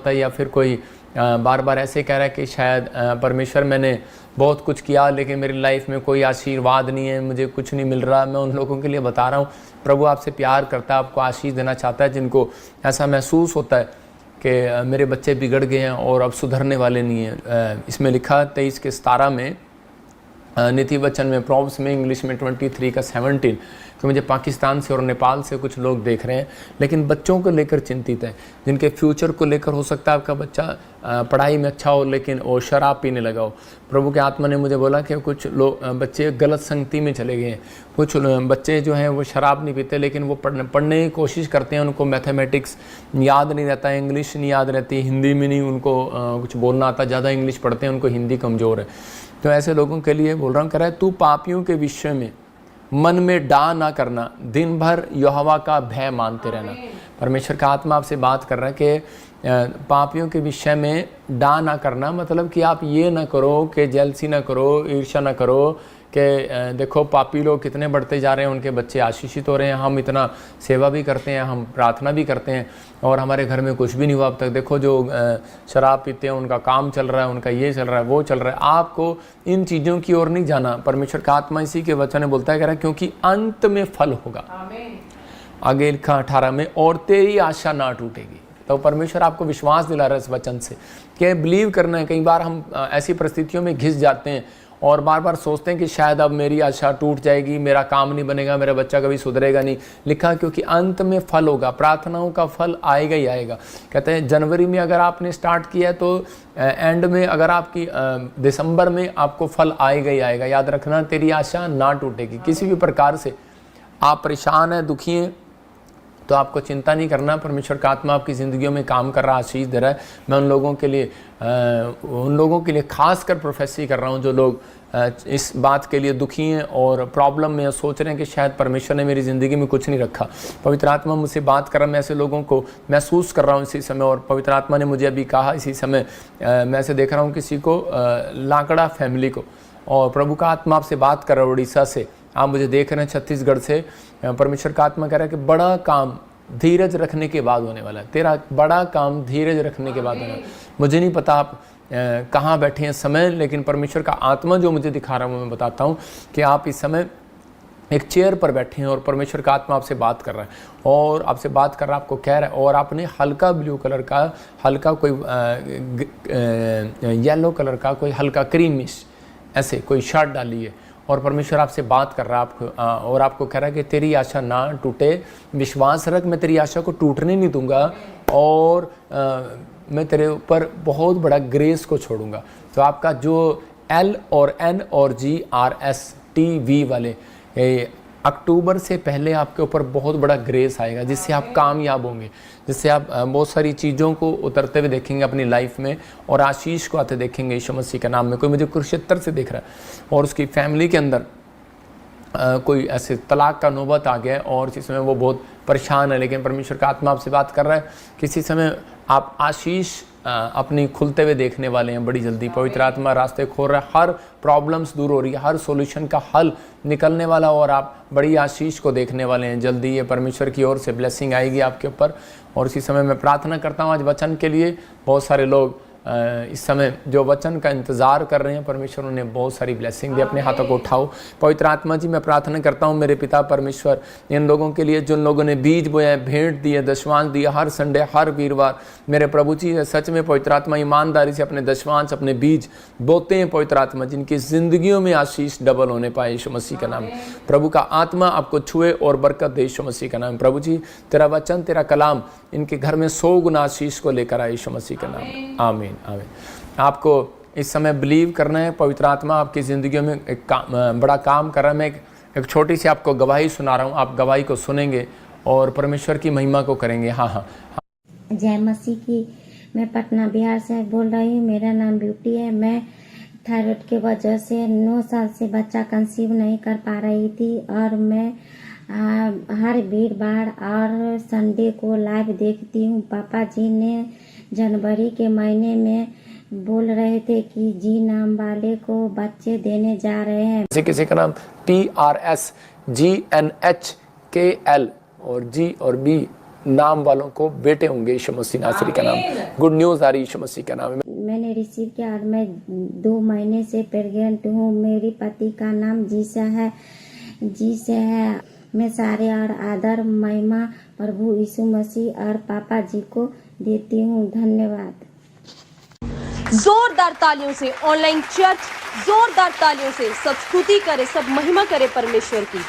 होता है, या फिर कोई बार बार ऐसे कह रहा है कि शायद परमेश्वर मैंने बहुत कुछ किया लेकिन मेरी लाइफ में कोई आशीर्वाद नहीं है, मुझे कुछ नहीं मिल रहा। मैं उन लोगों के लिए बता रहा हूँ, प्रभु आपसे प्यार करता है, आपको आशीष देना चाहता है। जिनको ऐसा महसूस होता है कि मेरे बच्चे बिगड़ गए हैं और अब सुधरने वाले नहीं हैं, इसमें लिखा 23 के 17 में, नीति वचन में, प्रॉब्स में, इंग्लिश में 23 का 17, कि मुझे पाकिस्तान से और नेपाल से कुछ लोग देख रहे हैं लेकिन बच्चों को लेकर चिंतित हैं, जिनके फ्यूचर को लेकर हो सकता है आपका बच्चा पढ़ाई में अच्छा हो लेकिन वो शराब पीने लगा हो। प्रभु के आत्मा ने मुझे बोला कि कुछ लोग बच्चे गलत संगति में चले गए हैं। कुछ बच्चे जो हैं वो शराब नहीं पीते लेकिन वो पढ़ने की कोशिश करते हैं, उनको मैथमेटिक्स याद नहीं रहता है, इंग्लिश नहीं याद रहती, हिंदी में नहीं उनको कुछ बोलना आता, ज़्यादा इंग्लिश पढ़ते हैं, उनको हिंदी कमज़ोर है। तो ऐसे लोगों के लिए बोल रहा हूँ, कह रहा है तू पापियों के विषय में मन में डा ना करना, दिन भर यहोवा का भय मानते रहना। परमेश्वर का आत्मा आपसे बात कर रहा है कि पापियों के विषय में डा ना करना, मतलब कि आप ये ना करो कि जेलसी ना करो, ईर्ष्या ना करो कि देखो पापी लोग कितने बढ़ते जा रहे हैं, उनके बच्चे आशीषित हो रहे हैं, हम इतना सेवा भी करते हैं, हम प्रार्थना भी करते हैं और हमारे घर में कुछ भी नहीं हुआ अब तक। देखो जो शराब पीते हैं उनका काम चल रहा है, उनका ये चल रहा है, वो चल रहा है। आपको इन चीज़ों की ओर नहीं जाना। परमेश्वर का आत्मा इसी के वचन में बोलता है, कह रहा है क्योंकि अंत में फल होगा। आगे लिखा 18 में, और तेरी आशा ना टूटेगी। तो परमेश्वर आपको विश्वास दिला रहा है इस वचन से कि बिलीव करना है। कई बार हम ऐसी परिस्थितियों में घिस जाते हैं और बार बार सोचते हैं कि शायद अब मेरी आशा टूट जाएगी, मेरा काम नहीं बनेगा, मेरा बच्चा कभी सुधरेगा नहीं। लिखा क्योंकि अंत में फल होगा, प्रार्थनाओं का फल आएगा ही आएगा। कहते हैं जनवरी में अगर आपने स्टार्ट किया है तो एंड में, अगर आपकी दिसंबर में आपको फल आएगा ही आएगा। याद रखना, तेरी आशा ना टूटेगी। किसी भी प्रकार से आप परेशान हैं, दुखी हैं, तो आपको चिंता नहीं करना। परमेश्वर का आत्मा आपकी ज़िंदगियों में काम कर रहा, आशीष दे रहा है। मैं उन लोगों के लिए खास कर प्रोफेसी कर रहा हूँ जो लोग इस बात के लिए दुखी हैं और प्रॉब्लम में सोच रहे हैं कि शायद परमेश्वर ने मेरी ज़िंदगी में कुछ नहीं रखा। पवित्र आत्मा मुझसे बात कर रहा है, मैं ऐसे लोगों को महसूस कर रहा हूँ इसी समय। और पवित्र आत्मा ने मुझे अभी कहा इसी समय, मैं ऐसे देख रहा हूँ किसी को, लाकड़ा फैमिली को, और प्रभु का आत्मा आपसे बात कर रहा है उड़ीसा से, आप मुझे देख रहे हैं छत्तीसगढ़ से। परमेश्वर का आत्मा कह रहा है कि बड़ा काम धीरज रखने के बाद होने वाला है। तेरा बड़ा काम धीरज रखने के बाद होने वाला है। मुझे नहीं पता आप कहाँ बैठे हैं समय, लेकिन परमेश्वर का आत्मा जो मुझे दिखा रहा है वो मैं बताता हूँ कि आप इस समय एक चेयर पर बैठे हैं और परमेश्वर का आत्मा आपसे बात कर रहा है और आपसे बात कर रहा है, आपको कह रहा है, और आपने हल्का ब्लू कलर का, हल्का कोई येलो कलर का, कोई हल्का क्रीमिश ऐसे कोई शर्ट डाली है और परमेश्वर आपसे बात कर रहा है आपको, और आपको कह रहा है कि तेरी आशा ना टूटे, विश्वास रख, मैं तेरी आशा को टूटने नहीं दूंगा और मैं तेरे ऊपर बहुत बड़ा ग्रेस को छोड़ूंगा। तो आपका जो L और N और GRSTV वाले अक्टूबर से पहले आपके ऊपर बहुत बड़ा ग्रेस आएगा, जिससे आप कामयाब होंगे, जिससे आप बहुत सारी चीज़ों को उतरते हुए देखेंगे अपनी लाइफ में और आशीष को आते देखेंगे यीशु मसीह के नाम में। कोई मुझे कुरुक्षेत्र से देख रहा है और उसकी फैमिली के अंदर कोई ऐसे तलाक का नौबत आ गया है और इस समय वो बहुत परेशान है, लेकिन परमेश्वर का आत्मा आपसे बात कर रहा है किसी समय आप आशीष अपनी खुलते हुए देखने वाले हैं बड़ी जल्दी। पवित्र आत्मा रास्ते खोल रहा है, हर प्रॉब्लम्स दूर हो रही है, हर सॉल्यूशन का हल निकलने वाला और आप बड़ी आशीष को देखने वाले हैं जल्दी। ये परमेश्वर की ओर से ब्लेसिंग आएगी आपके ऊपर। और इसी समय मैं प्रार्थना करता हूँ आज वचन के लिए। बहुत सारे लोग इस समय जो वचन का इंतज़ार कर रहे हैं, परमेश्वर उन्हें बहुत सारी ब्लेसिंग दे। अपने हाथों को उठाओ। पवित्र आत्मा जी, मैं प्रार्थना करता हूँ मेरे पिता परमेश्वर, इन लोगों के लिए जिन लोगों ने बीज बोया, भेंट दिए, दशवांश दिया, हर संडे हर वीरवार, मेरे प्रभु जी सच में पवित्र आत्मा ईमानदारी से अपने दशवांश अपने बीज बोते हैं पवित्र आत्मा, जिनकी ज़िंदगियों में आशीष डबल होने पाए यीशु मसीह का नाम। प्रभु का आत्मा आपको छुए और बरकत दे यीशु मसीह का नाम। प्रभु जी तेरा वचन, तेरा कलाम इनके घर में 100 गुना आशीष को लेकर आए यीशु मसीह का नाम। आमीन आमीन। आपको इस समय बिलीव करना है, पवित्र आत्मा आपकी ज़िंदगी में एक बड़ा काम कर रहा है। मैं एक छोटी सी आपको गवाही सुना रहा हूँ, आप गवाही को सुनेंगे और परमेश्वर की महिमा को करेंगे। हाँ हाँ। जय मसीह की। मैं पटना बिहार से बोल रही हूँ। मेरा नाम ब्यूटी है। मैं थायराइड के वजह से 9 साल से बच्चा कंसीव नहीं कर पा रही थी और मैं हर वीरवार और संडे को लाइव देखती हूँ। पापा जी ने जनवरी के महीने में बोल रहे थे कि जी नाम वाले को बच्चे देने जा रहे हैं। किसी का नाम PRSGNHKL और G और B नाम वालों को बेटे होंगे यीशु मसीह नासरी का नाम। गुड न्यूज़ आ रही यीशु मसीह का नाम है। मैंने रिसीव किया और मैं 2 महीने से प्रेग्नेंट हूँ। मेरे पति का नाम जी से है। मैं सारे और आदर महिमा प्रभु यीशु मसीह और पापा जी को देती हूँ। धन्यवाद। जोरदार तालियों से ऑनलाइन चर्च, जोरदार तालियों से सब स्तुति करे, सब महिमा करे परमेश्वर की।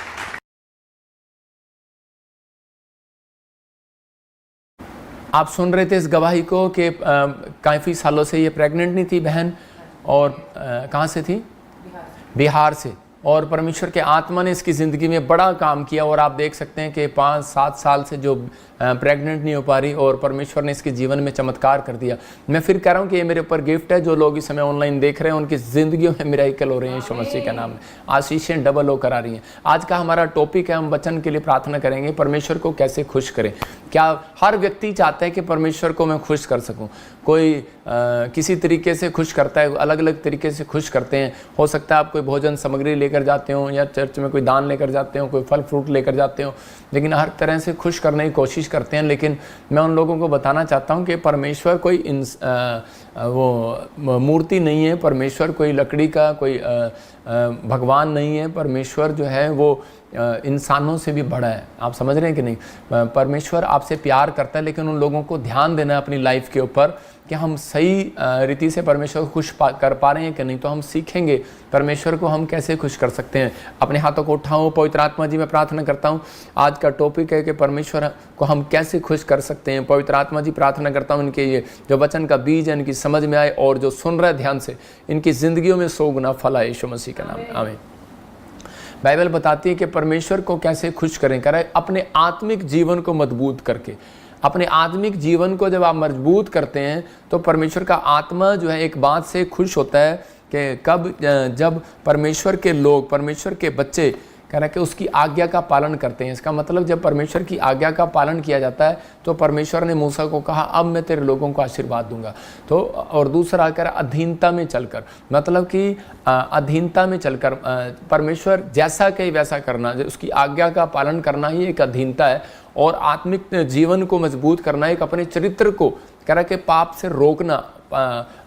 आप सुन रहे थे इस गवाही को कि काफ़ी सालों से ये प्रेग्नेंट नहीं थी बहन, और कहाँ से थी? बिहार से। और परमेश्वर के आत्मा ने इसकी ज़िंदगी में बड़ा काम किया, और आप देख सकते हैं कि 5-7 साल से जो प्रेग्नेंट नहीं हो पा रही, और परमेश्वर ने इसके जीवन में चमत्कार कर दिया। मैं फिर कह रहा हूँ कि ये मेरे ऊपर गिफ्ट है। जो लोग इस समय ऑनलाइन देख रहे हैं उनकी ज़िंदगियों में मिरेकल हो रहे हैं यीशु मसीह के नाम में। आशीषें डबल होकर आ रही हैं। आज का हमारा टॉपिक है, हम वचन के लिए प्रार्थना करेंगे, परमेश्वर को कैसे खुश करें। क्या हर व्यक्ति चाहता है कि परमेश्वर को मैं खुश कर सकूं? कोई किसी तरीके से खुश करता है, अलग अलग तरीके से खुश करते हैं। हो सकता है आप कोई भोजन सामग्री लेकर जाते हो, या चर्च में कोई दान लेकर जाते हो, कोई फल फ्रूट लेकर जाते हो, लेकिन हर तरह से खुश करने की कोशिश करते हैं। लेकिन मैं उन लोगों को बताना चाहता हूं कि परमेश्वर कोई वो मूर्ति नहीं है, परमेश्वर कोई लकड़ी का कोई भगवान नहीं है। परमेश्वर जो है वो इंसानों से भी बड़ा है। आप समझ रहे हैं कि नहीं? परमेश्वर आपसे प्यार करता है, लेकिन उन लोगों को ध्यान देना है अपनी लाइफ के ऊपर कि हम सही रीति से परमेश्वर को खुश कर पा रहे हैं कि नहीं। तो हम सीखेंगे परमेश्वर को हम कैसे खुश कर सकते हैं। अपने हाथों को उठाओ। पवित्र आत्मा जी, मैं प्रार्थना करता हूँ, आज का टॉपिक है कि परमेश्वर को हम कैसे खुश कर सकते हैं। पवित्र आत्मा जी, प्रार्थना करता हूँ इनके ये जो वचन का बीज है इनकी समझ में आए, और जो सुन रहे ध्यान से इनकी ज़िंदगियों में 100 गुना फल आए यीशु मसीह का नाम। आमीन। बाइबल बताती है कि परमेश्वर को कैसे खुश करें। कह रहा है अपने आत्मिक जीवन को मजबूत करके। अपने आत्मिक जीवन को जब आप मजबूत करते हैं तो परमेश्वर का आत्मा जो है एक बात से खुश होता है कि जब परमेश्वर के लोग, परमेश्वर के बच्चे कह रहा है कि उसकी आज्ञा का पालन करते हैं। इसका मतलब जब परमेश्वर की आज्ञा का पालन किया जाता है तो परमेश्वर ने मूसा को कहा अब मैं तेरे लोगों को आशीर्वाद दूंगा। तो और दूसरा कह रहा अधीनता में चलकर, मतलब कि अधीनता में चलकर परमेश्वर जैसा कहे वैसा करना, उसकी आज्ञा का पालन करना ही एक अधीनता है। और आत्मिक जीवन को मजबूत करना एक अपने चरित्र को कह रहा कि पाप से रोकना,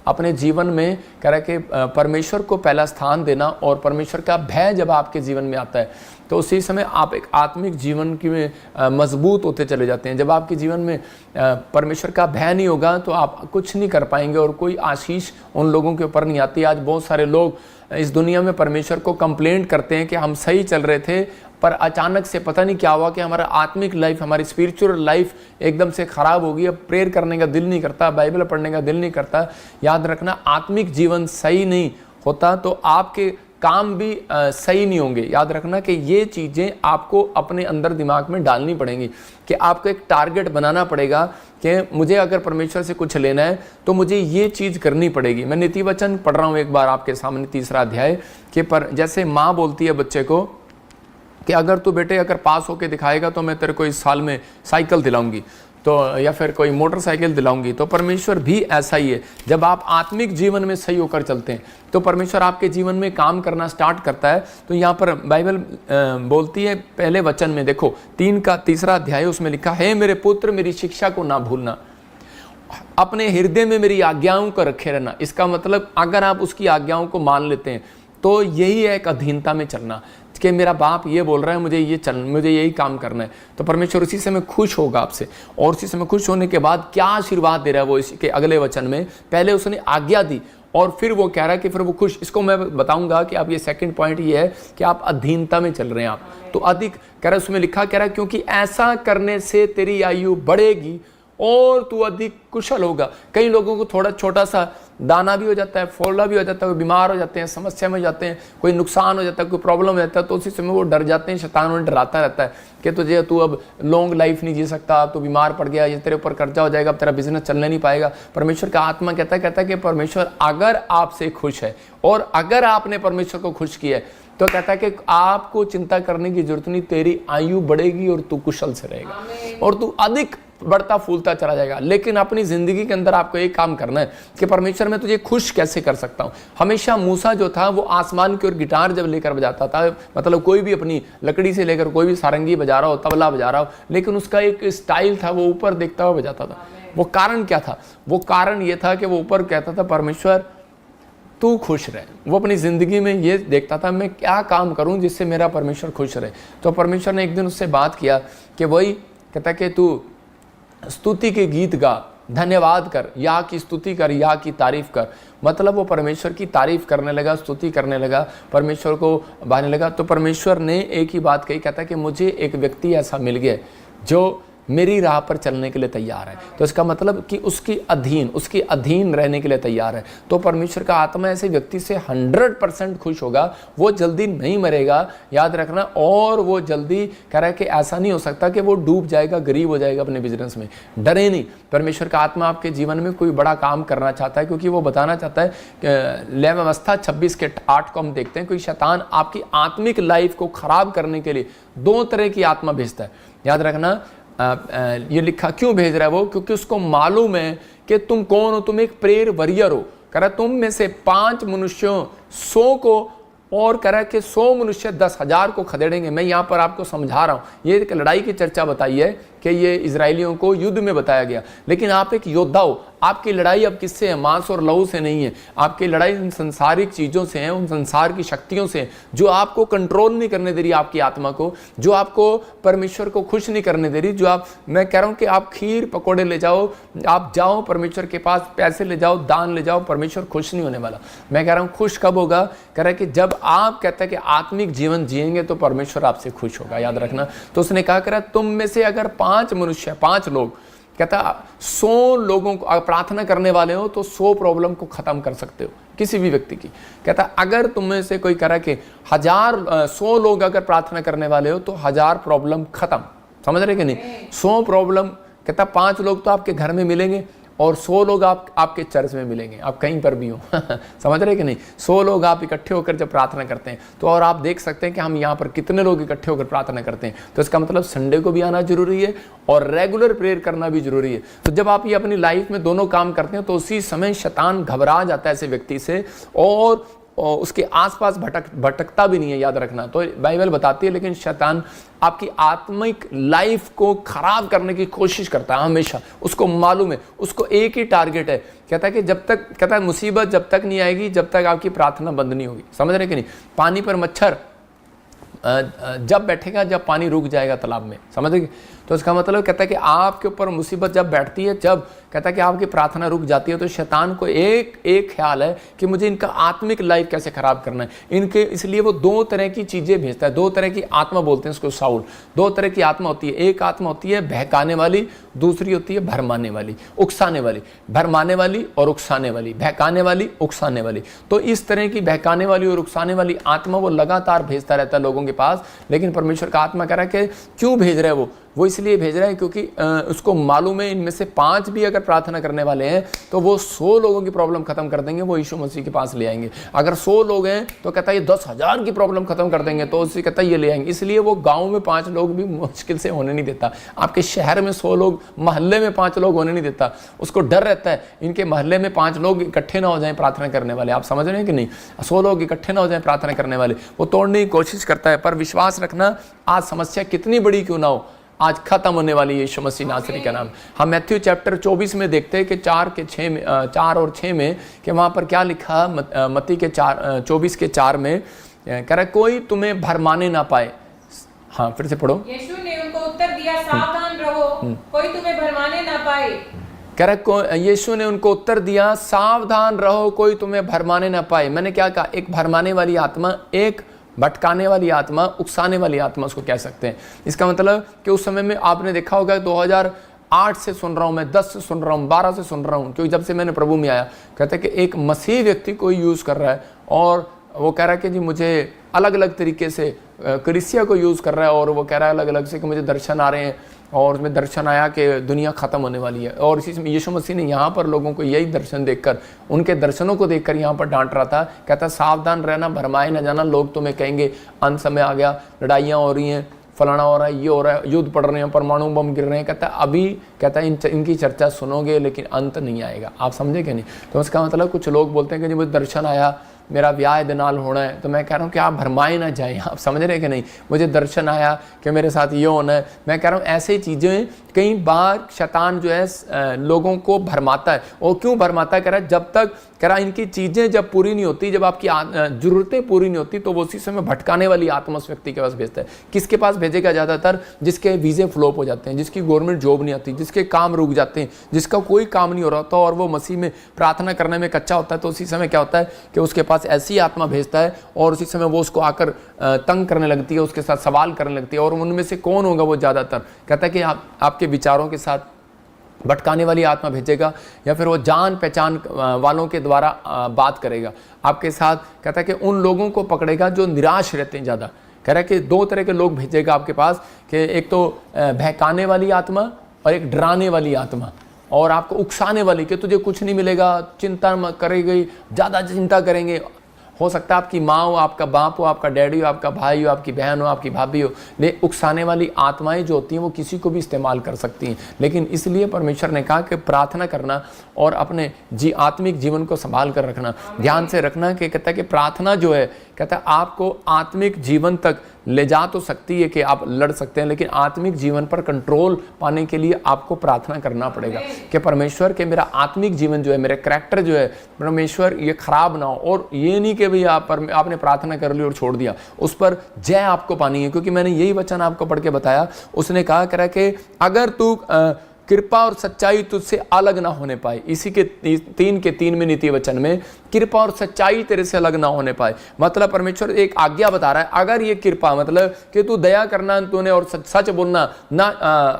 अपने जीवन में कह रहा कि परमेश्वर को पहला स्थान देना। और परमेश्वर का भय जब आपके जीवन में आता है तो उसी समय आप एक आत्मिक जीवन की में मजबूत होते चले जाते हैं। जब आपके जीवन में परमेश्वर का भय नहीं होगा तो आप कुछ नहीं कर पाएंगे, और कोई आशीष उन लोगों के ऊपर नहीं आती। आज बहुत सारे लोग इस दुनिया में परमेश्वर को कंप्लेंट करते हैं कि हम सही चल रहे थे, पर अचानक से पता नहीं क्या हुआ कि हमारा आत्मिक लाइफ, हमारी स्पिरिचुअल लाइफ एकदम से खराब हो गई। अब प्रेयर करने का दिल नहीं करता, बाइबल पढ़ने का दिल नहीं करता। याद रखना, आत्मिक जीवन सही नहीं होता तो आपके काम भी सही नहीं होंगे। याद रखना कि ये चीज़ें आपको अपने अंदर दिमाग में डालनी पड़ेंगी कि आपको एक टारगेट बनाना पड़ेगा कि मुझे अगर परमेश्वर से कुछ लेना है तो मुझे ये चीज़ करनी पड़ेगी। मैं नीति वचन पढ़ रहा हूँ एक बार आपके सामने, 3रा अध्याय कि जैसे माँ बोलती है बच्चे को कि अगर तू बेटे अगर पास होके दिखाएगा तो मैं तेरे को इस साल में साइकिल दिलाऊंगी, तो या फिर कोई मोटरसाइकिल दिलाऊंगी। तो परमेश्वर भी ऐसा ही है। जब आप आत्मिक जीवन में सही होकर चलते हैं तो परमेश्वर आपके जीवन में काम करना स्टार्ट करता है। तो यहाँ पर बाइबल बोलती है पहले वचन में, देखो 3रा अध्याय, उसमें लिखा है मेरे पुत्र मेरी शिक्षा को ना भूलना, अपने हृदय में मेरी आज्ञाओं को रखे रहना। इसका मतलब अगर आप उसकी आज्ञाओं को मान लेते हैं तो यही है एक अधीनता में चलना कि मेरा बाप ये बोल रहा है मुझे यही काम करना है। तो परमेश्वर उसी समय खुश होगा आपसे। और उसी समय खुश होने के बाद क्या आशीर्वाद दे रहा है वो इसके अगले वचन में, पहले उसने आज्ञा दी और फिर वो कह रहा है कि फिर वो खुश। इसको मैं बताऊंगा कि आप ये सेकंड पॉइंट ये है कि आप अधीनता में चल रहे हैं। आप तो अधिक कह रहा है, उसमें लिखा कह रहा है क्योंकि ऐसा करने से तेरी आयु बढ़ेगी और तू अधिक कुशल होगा। कई लोगों को थोड़ा छोटा सा दाना भी हो जाता है, फोड़ा भी हो जाता है, कोई बीमार हो जाते हैं, समस्या में हो जाते हैं, कोई नुकसान हो जाता है, कोई प्रॉब्लम हो जाता है, तो उसी समय वो डर जाते हैं। शैतान उन्हें डराता रहता है कि तू अब लॉन्ग लाइफ नहीं जी सकता, तू बीमार पड़ गया, ये तेरे ऊपर कर्जा हो जाएगा, अब तेरा बिजनेस चलने नहीं पाएगा। परमेश्वर का आत्मा कहता है कि परमेश्वर अगर आपसे खुश है और अगर आपने परमेश्वर को खुश किया है तो कहता है कि आपको चिंता करने की जरूरत नहीं, तेरी आयु बढ़ेगी और तू कुशल से रहेगा और तू अधिक बढ़ता फूलता चला जाएगा। लेकिन अपनी ज़िंदगी के अंदर आपको एक काम करना है कि परमेश्वर मैं तुझे खुश कैसे कर सकता हूँ। हमेशा मूसा जो था वो आसमान की ओर गिटार जब लेकर बजाता था, मतलब कोई भी अपनी लकड़ी से लेकर कोई भी सारंगी बजा रहा हो, तबला बजा रहा हो, लेकिन उसका एक स्टाइल था, वो ऊपर देखता हुआ बजाता था। वो कारण क्या था? वो कारण ये था कि वो ऊपर कहता था परमेश्वर तू खुश रहे। वो अपनी ज़िंदगी में ये देखता था मैं क्या काम करूं जिससे मेरा परमेश्वर खुश रहे। तो परमेश्वर ने एक दिन उससे बात किया कि वही कहता कि तू स्तुति के गीत गा, धन्यवाद कर, या की स्तुति कर, या की तारीफ कर। मतलब वो परमेश्वर की तारीफ करने लगा, स्तुति करने लगा, परमेश्वर को बाने लगा। तो परमेश्वर ने एक ही बात कही, कहता कि मुझे एक व्यक्ति ऐसा मिल गया जो मेरी राह पर चलने के लिए तैयार है। तो इसका मतलब कि उसके अधीन रहने के लिए तैयार है। तो परमेश्वर का आत्मा ऐसे व्यक्ति से 100% खुश होगा। वो जल्दी नहीं मरेगा, याद रखना। और वो जल्दी कह रहा है कि ऐसा नहीं हो सकता कि वो डूब जाएगा, गरीब हो जाएगा अपने बिजनेस में। डरे नहीं, परमेश्वर का आत्मा आपके जीवन में कोई बड़ा काम करना चाहता है, क्योंकि वो बताना चाहता है। लेवी व्यवस्था 26:8 को हम देखते हैं, कोई शैतान आपकी आत्मिक लाइफ को खराब करने के लिए 2 तरह की आत्मा भेजता है। याद रखना, ये लिखा क्यों भेज रहा है वो? क्योंकि उसको मालूम है कि तुम कौन हो, तुम एक प्रेयर वॉरियर हो। कह रहा तुम में से 5 मनुष्यों 100 को, और कह रहा है कि 100 मनुष्य 10,000 को खदेड़ेंगे। मैं यहाँ पर आपको समझा रहा हूँ, ये एक लड़ाई की चर्चा बताई है कि ये इजरायलियों को युद्ध में बताया गया, लेकिन आप एक योद्धा हो। आपकी लड़ाई अब किससे है? मांस और लहू से नहीं है। आपकी लड़ाई उन संसारिक चीज़ों से है, उन संसार की शक्तियों से जो आपको कंट्रोल नहीं करने दे रही आपकी आत्मा को, जो आपको परमेश्वर को खुश नहीं करने दे रही। जो मैं कह रहा हूँ कि आप खीर पकौड़े ले जाओ, आप जाओ परमेश्वर के पास, पैसे ले जाओ, दान ले जाओ, परमेश्वर खुश नहीं होने वाला। मैं कह रहा हूँ खुश कब होगा? कह रहा है कि जब आप कहते हैं कि आत्मिक जीवन जिएंगे तो परमेश्वर आपसे खुश होगा। याद रखना। तो उसने कहा, कह रहा तुम में से अगर 5 मनुष्य, 5 लोग, कहता 100 लोगों को प्रार्थना करने वाले हो तो 100 प्रॉब्लम को खत्म कर सकते हो, किसी भी व्यक्ति की। कहता अगर तुम में से कोई कह कि 100 लोग अगर प्रार्थना करने वाले हो तो 1000 प्रॉब्लम खत्म। समझ रहे कि नहीं? 100 प्रॉब्लम, कहता 5 लोग तो आपके घर में मिलेंगे और 100 लोग आपके चर्च में मिलेंगे, आप कहीं पर भी हो। समझ रहे कि नहीं? 100 लोग आप इकट्ठे होकर जब प्रार्थना करते हैं तो, और आप देख सकते हैं कि हम यहाँ पर कितने लोग इकट्ठे होकर प्रार्थना करते हैं। तो इसका मतलब संडे को भी आना जरूरी है और रेगुलर प्रेयर करना भी जरूरी है। तो जब आप ये अपनी लाइफ में दोनों काम करते हैं तो उसी समय शैतान घबरा जाता है ऐसे व्यक्ति से, और उसके आसपास भटकता भी नहीं है। याद रखना। तो बाइबल बताती है, लेकिन शैतान आपकी आत्मिक लाइफ को खराब करने की कोशिश करता है हमेशा। उसको मालूम है, उसको एक ही टारगेट है। कहता है कि जब तक, कहता है मुसीबत जब तक नहीं आएगी जब तक आपकी प्रार्थना बंद नहीं होगी। समझ रहे कि नहीं? पानी पर मच्छर जब बैठेगा जब पानी रुक जाएगा तालाब में। समझ रहे? तो इसका मतलब कहता है कि आपके ऊपर मुसीबत जब बैठती है, जब कहता है कि आपकी प्रार्थना रुक जाती है, तो शैतान को एक ख्याल है कि मुझे इनका आत्मिक लाइफ कैसे खराब करना है इनके। इसलिए वो 2 तरह की चीजें भेजता है। 2 तरह की आत्मा बोलते हैं इसको, साउल। 2 तरह की आत्मा होती है। एक आत्मा होती है बहकाने वाली, दूसरी होती है भरमाने वाली, उकसाने वाली। भरमाने वाली और उकसाने वाली, बहकाने वाली, उकसाने वाली। तो इस तरह की बहकाने वाली और उकसाने वाली आत्मा वो लगातार भेजता रहता है लोगों के पास। लेकिन परमेश्वर का आत्मा कह रहा है कि क्यों भेज रहा है वो इसलिए भेज रहा है क्योंकि उसको मालूम है इनमें से 5 भी अगर प्रार्थना करने वाले हैं तो वो 100 लोगों की प्रॉब्लम खत्म कर देंगे, वो यीशु मसीह के पास ले आएंगे। अगर 100 लोग हैं तो कहता है ये 10,000 की प्रॉब्लम खत्म कर देंगे, तो उससे कहता है ये ले आएंगे। इसलिए वो गांव में 5 लोग भी मुश्किल से होने नहीं देता। आपके शहर में 100 लोग, मोहल्ले में 5 लोग होने नहीं देता। उसको डर रहता है इनके मोहल्ले में 5 लोग इकट्ठे ना हो जाएं प्रार्थना करने वाले। आप समझ रहे हैं कि नहीं? 100 लोग इकट्ठे ना हो जाएं प्रार्थना करने वाले। वो तोड़ने की कोशिश करता है, पर विश्वास रखना आज समस्या कितनी बड़ी क्यों ना हो, आज खत्म होने वाली है यीशु मसीह नासरी का नाम। हम मैथ्यू चैप्टर 24 में देखते हैं कि 4 और 6 में कि वहाँ पर क्या लिखा, मत्ती के 24 के 4 में कह रहा है कोई तुम्हें भरमाने ना पाए। हाँ, फिर से पढ़ो। यीशु ने उनको उत्तर दिया, सावधान रहो, कोई तुम्हें भरमाने ना पाए। कह रहा यीशु ने उनको उत्तर दिया, सावधान रहो, कोई तुम्हें भरमाने ना पाए। मैंने क्या कहा? एक भरमाने वाली आत्मा, एक भटकाने वाली आत्मा, उकसाने वाली आत्मा उसको कह सकते हैं। इसका मतलब कि उस समय में आपने देखा होगा 2008 से सुन रहा हूँ मैं, 10 से सुन रहा हूँ, 12 से सुन रहा हूँ, क्योंकि जब से मैंने प्रभु में आया, कहते हैं कि एक मसीह व्यक्ति को यूज़ कर रहा है और वो कह रहा है कि जी मुझे अलग अलग तरीके से कलीसिया को यूज़ कर रहा है, और वो कह रहा है अलग अलग से कि मुझे दर्शन आ रहे हैं, और उसमें दर्शन आया कि दुनिया ख़त्म होने वाली है। और इसी में यीशु मसीह ने यहाँ पर लोगों को यही दर्शन देखकर, उनके दर्शनों को देखकर यहाँ पर डांट रहा था। कहता सावधान रहना, भरमाए न जाना, लोग तुम्हें कहेंगे अंत समय आ गया, लड़ाइयाँ हो रही हैं, फलाना हो रहा है, ये हो रहा है, युद्ध पड़ रहे हैं, परमाणु बम गिर रहे हैं। कहता है अभी, कहता है इनकी चर्चा सुनोगे लेकिन अंत नहीं आएगा। आप समझे कि नहीं? तो इसका मतलब कुछ लोग बोलते हैं कि मुझे दर्शन आया, मेरा ब्याह दे नाल होना है, तो मैं कह रहा हूँ कि आप भरमाए ना जाएं। आप समझ रहे कि नहीं? मुझे दर्शन आया कि मेरे साथ ये होना है, मैं कह रहा हूँ ऐसी चीज़ें कई बार शैतान जो है लोगों को भरमाता है। और क्यों भरमाता है? कह रहा है जब तक, कह रहा इनकी चीज़ें जब पूरी नहीं होती, जब आपकी ज़रूरतें पूरी नहीं होती, तो वो उसी समय भटकाने वाली आत्मा उस व्यक्ति के पास भेजता है। किसके पास भेजेगा? ज़्यादातर जिसके वीज़े फ्लॉप हो जाते हैं, जिसकी गवर्नमेंट जॉब नहीं आती, जिसके काम रुक जाते हैं, जिसका कोई काम नहीं हो रहा होता और वो मसीह में प्रार्थना करने में कच्चा होता है, तो उसी समय क्या होता है कि उसके पास ऐसी आत्मा भेजता है और उसी समय वो उसको आकर तंग करने लगती है, उसके साथ सवाल करने लगती है। और उनमें से कौन होगा? वो ज़्यादातर कहता है कि आपके विचारों के साथ भटकाने वाली आत्मा भेजेगा, या फिर वो जान पहचान वालों के द्वारा बात करेगा आपके साथ। कहता है कि उन लोगों को पकड़ेगा जो निराश रहते हैं ज़्यादा। कह रहा है कि दो तरह के लोग भेजेगा आपके पास, कि एक तो बहकाने वाली आत्मा और एक डराने वाली आत्मा, और आपको उकसाने वाली कि तुझे कुछ नहीं मिलेगा, चिंता करेगी, ज़्यादा चिंता करेंगे। हो सकता है आपकी माँ हो, आपका बाप हो, आपका डैडी हो, आपका भाई हो, आपकी बहन हो, आपकी भाभी हो। ले उकसाने वाली आत्माएं जो होती हैं वो किसी को भी इस्तेमाल कर सकती हैं। लेकिन इसलिए परमेश्वर ने कहा कि प्रार्थना करना और अपने आत्मिक जीवन को संभाल कर रखना, ध्यान से रखना। कि कहता है कि प्रार्थना जो है, कहता है आपको आत्मिक जीवन तक ले जा तो सकती है कि आप लड़ सकते हैं, लेकिन आत्मिक जीवन पर कंट्रोल पाने के लिए आपको प्रार्थना करना पड़ेगा कि परमेश्वर के मेरा आत्मिक जीवन जो है, मेरा करैक्टर जो है, परमेश्वर ये खराब ना हो। और ये नहीं कि भाई आपने प्रार्थना कर ली और छोड़ दिया, उस पर जय आपको पानी है। क्योंकि मैंने यही वचन आपको पढ़ के बताया, उसने कहा करा कि अगर तू कृपा और सच्चाई तुझसे अलग ना होने पाए, इसी के 3 में नीति वचन में कृपा और सच्चाई तेरे से अलग ना होने पाए। मतलब परमेश्वर एक आज्ञा बता रहा है, अगर ये कृपा मतलब कि तू दया करना तूने और सच बोलना ना,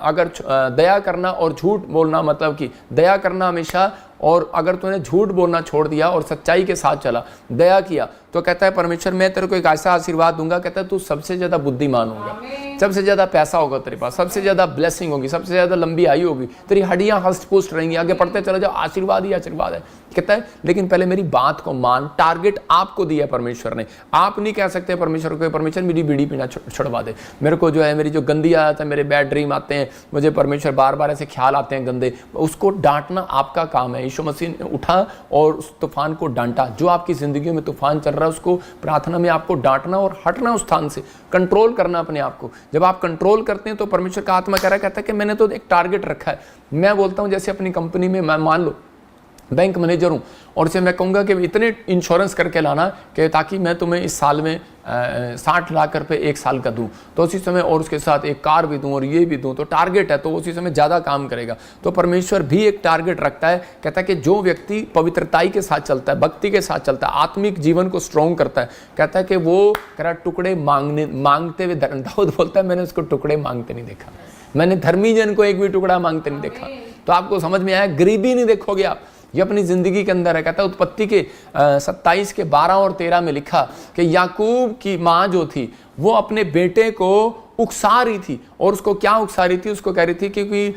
अगर दया करना और झूठ बोलना, मतलब कि दया करना हमेशा, और अगर तूने झूठ बोलना छोड़ दिया और सच्चाई के साथ चला, दया किया, तो कहता है परमेश्वर मैं तेरे को एक ऐसा आशीर्वाद दूंगा, कहता है तू सबसे ज्यादा बुद्धिमान होगा, सबसे ज्यादा पैसा होगा तेरे पास, सबसे ज्यादा ब्लेसिंग होगी, सबसे ज्यादा लंबी आयु होगी, तेरी हड्डियां हष्ट पुष्ट रहेंगी। आगे पढ़ते चले जाओ, आशीर्वाद ही आशीर्वाद है। कहता है लेकिन पहले मेरी बात को मान। टारगेट आपको दिया परमेश्वर ने। आप नहीं कह सकते परमेश्वर को परमेश्वर मेरी बीड़ी पीना छुड़वा दे, मेरे को जो है मेरी जो गंदी आदत है, मेरे बैड ड्रीम आते हैं, मुझे परमेश्वर बार बार ऐसे ख्याल आते हैं गंदे, उसको डांटना आपका काम है। यीशु मसीह ने उठा और उस तूफान को डांटा। जो आपकी जिंदगी में तूफान चल रहा है उसको प्रार्थना में आपको डांटना और हटना उस स्थान से, कंट्रोल करना अपने आप को। जब आप कंट्रोल करते हैं तो परमेश्वर का आत्मा कह रहा कहता है कि मैंने तो एक टारगेट रखा है। मैं बोलता हूं जैसे अपनी कंपनी में मैं मान लो बैंक मैनेजर हूं और इसे मैं कहूँगा कि इतने इंश्योरेंस करके लाना कि ताकि मैं तुम्हें इस साल में 60 लाख रुपए 1 साल का दूं, तो उसी समय और उसके साथ एक कार भी दूं और ये भी दूं, तो टारगेट है, तो उसी समय ज़्यादा काम करेगा। तो परमेश्वर भी एक टारगेट रखता है। कहता है कि जो व्यक्ति पवित्रताई के साथ चलता है, भक्ति के साथ चलता है, आत्मिक जीवन को स्ट्रॉन्ग करता है, कहता है कि वो करा टुकड़े मांगते हुए, दाऊद बोलता है मैंने उसको टुकड़े मांगते नहीं देखा, मैंने धर्मी जन को एक भी टुकड़ा मांगते नहीं देखा। तो आपको समझ में आया, गरीबी नहीं देखोगे आप, ये अपनी जिंदगी के अंदर है। कहता है उत्पत्ति के 27 के 12 और 13 में लिखा कि याकूब की माँ जो थी वो अपने बेटे को उकसा रही थी, और उसको क्या उकसा रही थी, उसको कह रही थी क्योंकि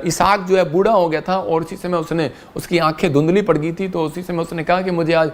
इसहाक जो है बूढ़ा हो गया था और उसी समय उसने उसकी आंखें धुंधली पड़ गई थी, तो उसी समय उसने कहा कि मुझे आज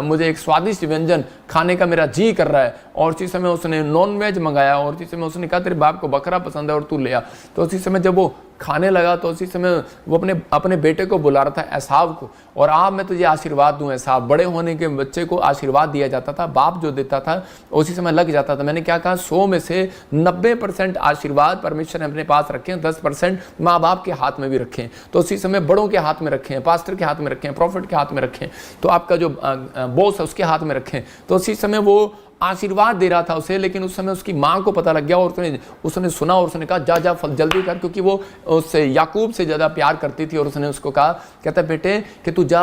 मुझे एक स्वादिष्ट व्यंजन खाने का मेरा जी कर रहा है, और उसी समय उसने नॉन वेज मंगाया, और उसी समय उसने कहा तेरे बाप को बकरा पसंद है और तू ले आ। तो उसी समय जब वो खाने लगा तो उसी समय वो अपने बेटे को बुला रहा था एसाव को, और आप मैं तुझे आशीर्वाद दूं एसाव। बड़े होने के बच्चे को आशीर्वाद दिया जाता था, बाप जो देता था उसी समय लग जाता था। मैंने क्या कहा, 100 में से 90% आशीर्वाद परमेश्वर ने अपने पास रखे हैं, 10% माँ बाप के हाथ में भी रखे हैं। तो उसी समय बड़ों के हाथ में रखे हैं, पास्टर के हाथ में रखे हैं, प्रॉफिट के हाथ में रखे हैं, तो आपका जो बॉस है उसके हाथ में रखे हैं। तो उसी समय वो आशीर्वाद दे रहा था उसे, लेकिन उस समय उसकी माँ को पता लग गया और उसने सुना और उसने कहा जा जा जल्दी कर, क्योंकि वो उससे याकूब से ज़्यादा प्यार करती थी। और उसने उसको कहा, कहता बेटे कि तू जा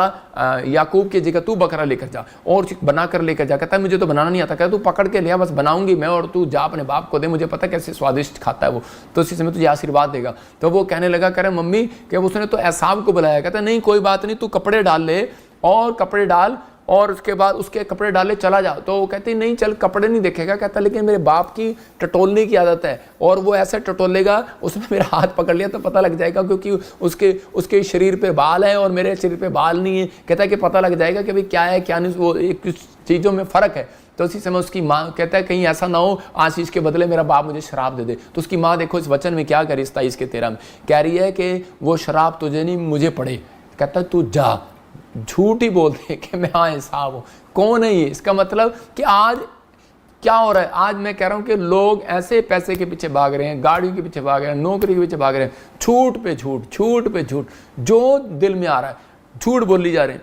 याकूब की जगह तू बकरा लेकर जा और बना कर लेकर जा। कहता है मुझे तो बनाना नहीं आता। कहता तू पकड़ के लिया, बस बनाऊंगी मैं, और तू जा अपने बाप को दे, मुझे पता कैसे स्वादिष्ट खाता है वो, तो उसी समय तुझे आशीर्वाद देगा। तो वो कहने लगा, कह रहे मम्मी कि उसने तो एसाव को बुलाया। कहता नहीं कोई बात नहीं, तू कपड़े डाल ले, और कपड़े डाल और उसके बाद उसके कपड़े डाले चला जा। तो वो कहती नहीं चल कपड़े नहीं देखेगा। कहता लेकिन मेरे बाप की टटोलने की आदत है, और वो ऐसे टटोलेगा उसने मेरा हाथ पकड़ लिया तो पता लग जाएगा, क्योंकि उसके शरीर पे बाल है और मेरे शरीर पे बाल नहीं है। कहता है कि पता लग जाएगा कि भाई क्या है क्या नहीं, वो एक चीज़ों में फ़र्क है। तो उसी समय उसकी माँ कहता है कहीं ऐसा ना हो आशीष के बदले मेरा बाप मुझे शराब दे दे। तो उसकी माँ देखो इस वचन में क्या करी, 27 के 13 में कह रही है कि वो शराब तुझे नहीं मुझे पड़े। कहता है तू जा, झूठ ही बोलते कि मैं हाँ साहब हूँ। कौन है ये? इसका मतलब कि आज क्या हो रहा है, आज मैं कह रहा हूं कि लोग ऐसे पैसे के पीछे भाग रहे हैं, गाड़ियों के पीछे भाग रहे हैं, नौकरी के पीछे भाग रहे हैं, झूठ पे झूठ, झूठ पे झूठ, जो दिल में आ रहा है झूठ बोली जा रहे हैं,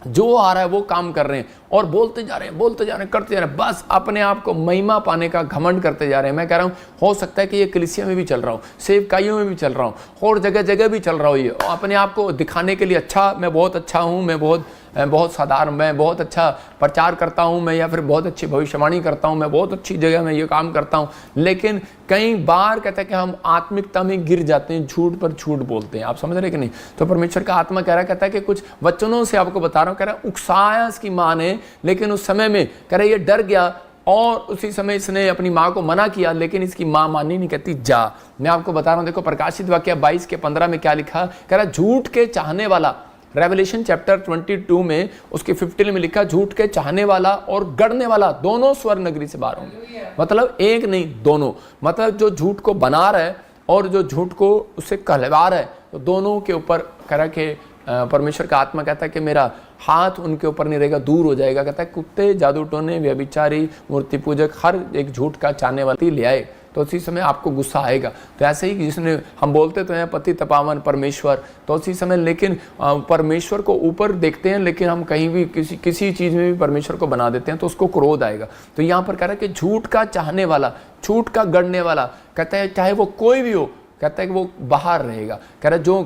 जो आ रहा है वो काम कर रहे हैं और बोलते जा रहे हैं, बोलते जा रहे हैं, करते जा रहे हैं, बस अपने आप को महिमा पाने का घमंड करते जा रहे हैं। मैं कह रहा हूँ हो सकता है कि ये कलीसिया में भी चल रहा हूँ, सेवकाइयों में भी चल रहा हूँ और जगह जगह भी चल रहा हूँ। ये अपने आप को दिखाने के लिए अच्छा, मैं बहुत अच्छा हूँ, मैं बहुत साधारण, मैं बहुत अच्छा प्रचार करता हूँ मैं, या फिर बहुत अच्छी भविष्यवाणी करता हूँ मैं, बहुत अच्छी जगह में ये काम करता हूँ। लेकिन कई बार कहता है कि हम आत्मिकता में गिर जाते हैं, झूठ पर झूठ बोलते हैं। आप समझ रहे कि नहीं? तो परमेश्वर का आत्मा कह रहा है, कहता है कि कुछ वचनों से आपको बता रहा हूँ, कह रहा है उकसाया इसकी माँ ने, लेकिन उस समय में कह रहा है ये डर गया और उसी समय इसने अपनी माँ को मना किया, लेकिन इसकी माँ मानी नहीं, कहती जा। मैं आपको बता रहा हूँ, देखो प्रकाशित वाक्य 22 के 15 में क्या लिखा, कह रहा झूठ के चाहने वाला, रेवलेशन चैप्टर 22 में उसके 15 में लिखा झूठ के चाहने वाला और गढ़ने वाला दोनों स्वर्ग नगरी से बाहर होंगे। मतलब एक नहीं, दोनों। मतलब जो झूठ को बना रहा है और जो झूठ को उससे कहलवा रहा है, तो दोनों के ऊपर कह रहा कि परमेश्वर का आत्मा कहता है कि मेरा हाथ उनके ऊपर नहीं रहेगा, दूर हो जाएगा। कहता है कुत्ते, जादू टोने, व्यभिचारी, मूर्ति पूजक, हर एक झूठ का चाहने वाली ले आए, तो उसी समय आपको गुस्सा आएगा। तो ऐसे ही जिसने हम बोलते तो हैं पति तपावन परमेश्वर, तो उसी समय लेकिन परमेश्वर को ऊपर देखते हैं, लेकिन हम कहीं भी किसी चीज़ में भी परमेश्वर को बना देते हैं तो उसको क्रोध आएगा। तो यहाँ पर कह रहा है कि झूठ का चाहने वाला, झूठ का गढ़ने वाला, कहता है चाहे वो कोई भी हो, कहता है कि वो बाहर रहेगा। कह रहा है जो